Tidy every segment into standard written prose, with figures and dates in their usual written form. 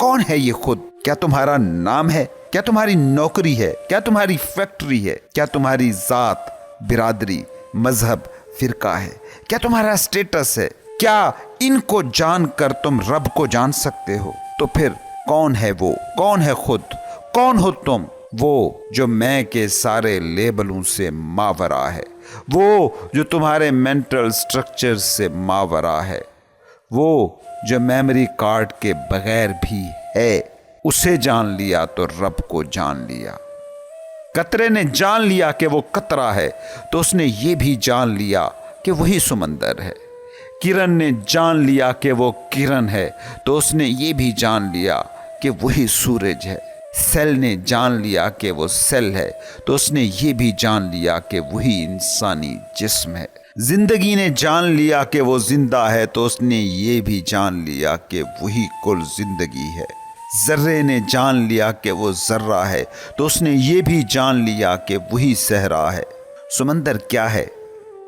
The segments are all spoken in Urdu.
کون ہے یہ خود؟ کیا تمہارا نام ہے؟ کیا تمہاری نوکری ہے؟ کیا تمہاری فیکٹری ہے؟ کیا تمہاری ذات، برادری، مذہب، فرقہ ہے؟ کیا تمہارا سٹیٹس ہے؟ کیا ان کو جان کر تم رب کو جان سکتے ہو؟ تو پھر کون ہے وہ؟ کون ہے خود؟ کون ہو تم؟ وہ جو میں کے سارے لیبلوں سے ماورا ہے، وہ جو تمہارے مینٹل سٹرکچر سے ماورا ہے، وہ جو میموری کارڈ کے بغیر بھی ہے۔ اسے جان لیا تو رب کو جان لیا۔ قطرے نے جان لیا کہ وہ قطرہ ہے تو اس نے یہ بھی جان لیا کہ وہی سمندر ہے۔ کرن نے جان لیا کہ وہ کرن ہے تو اس نے یہ بھی جان لیا کہ وہی سورج ہے۔ سیل نے جان لیا کہ وہ سیل ہے تو اس نے یہ بھی جان لیا کہ وہی انسانی جسم ہے۔ زندگی نے جان لیا کہ وہ زندہ ہے تو اس نے یہ بھی جان لیا کہ وہی کل زندگی ہے۔ ذرے نے جان لیا کہ وہ ذرہ ہے تو اس نے یہ بھی جان لیا کہ وہی صحرا ہے۔ سمندر کیا ہے؟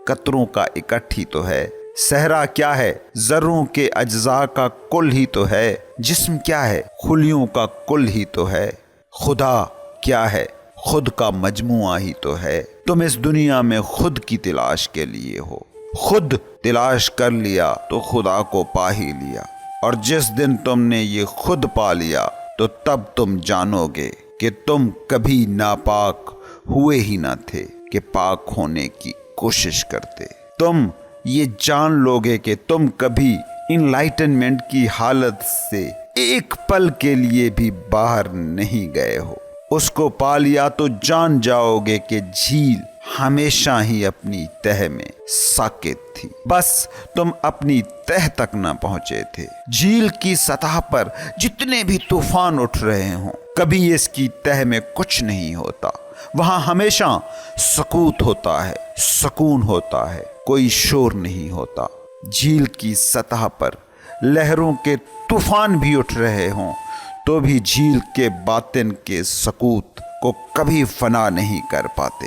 قطروں کا اکٹھ ہی تو ہے۔ صحرا کیا ہے؟ ذروں کے اجزاء کا کل ہی تو ہے۔ جسم کیا ہے؟ خلیوں کا کل ہی تو ہے۔ خدا کیا ہے؟ خود کا مجموعہ ہی تو ہے۔ تم اس دنیا میں خود کی تلاش کے لیے ہو۔ خود تلاش کر لیا تو خدا کو پا ہی لیا، اور جس دن تم نے یہ خود پا لیا تو تب تم جانو گے کہ تم کبھی ناپاک ہوئے ہی نہ تھے کہ پاک ہونے کی کوشش کرتے۔ تم یہ جان لوگے کہ تم کبھی انلائٹنمنٹ کی حالت سے ایک پل کے لیے بھی باہر نہیں گئے ہو۔ اس کو پا لیا تو جان جاؤ گے کہ جھیل ہمیشہ ہی اپنی تہ میں ساکت تھی، بس تم اپنی تہ تک نہ پہنچے تھے۔ جھیل کی سطح پر جتنے بھی طوفان اٹھ رہے ہوں، کبھی اس کی تہ میں کچھ نہیں ہوتا۔ وہاں ہمیشہ سکوت ہوتا ہے، سکون ہوتا ہے، کوئی شور نہیں ہوتا۔ جھیل کی سطح پر لہروں کے طوفان بھی اٹھ رہے ہوں تو بھی جھیل کے باطن کے سکوت کو کبھی فنا نہیں کر پاتے۔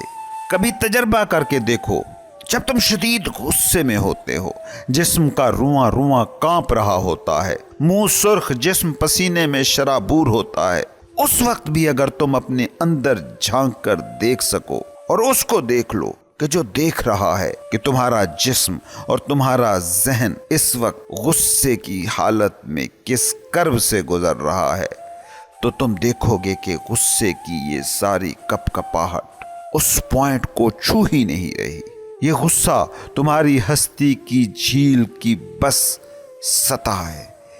کبھی تجربہ کر کے دیکھو، جب تم شدید غصے میں ہوتے ہو، جسم کا رواں رواں کانپ رہا ہوتا ہے، منہ سرخ، جسم پسینے میں شرابور ہوتا ہے، اس وقت بھی اگر تم اپنے اندر جھانک کر دیکھ سکو اور اس کو دیکھ لو کہ جو دیکھ رہا ہے کہ تمہارا جسم اور تمہارا ذہن اس وقت غصے کی حالت میں کس کرب سے گزر رہا ہے، تو تم دیکھو گے کہ غصے کی یہ ساری کپ کپاہٹ اس پوائنٹ کو چھو ہی نہیں رہی۔ یہ غصہ تمہاری ہستی کی جھیل کی بس سطح ہے۔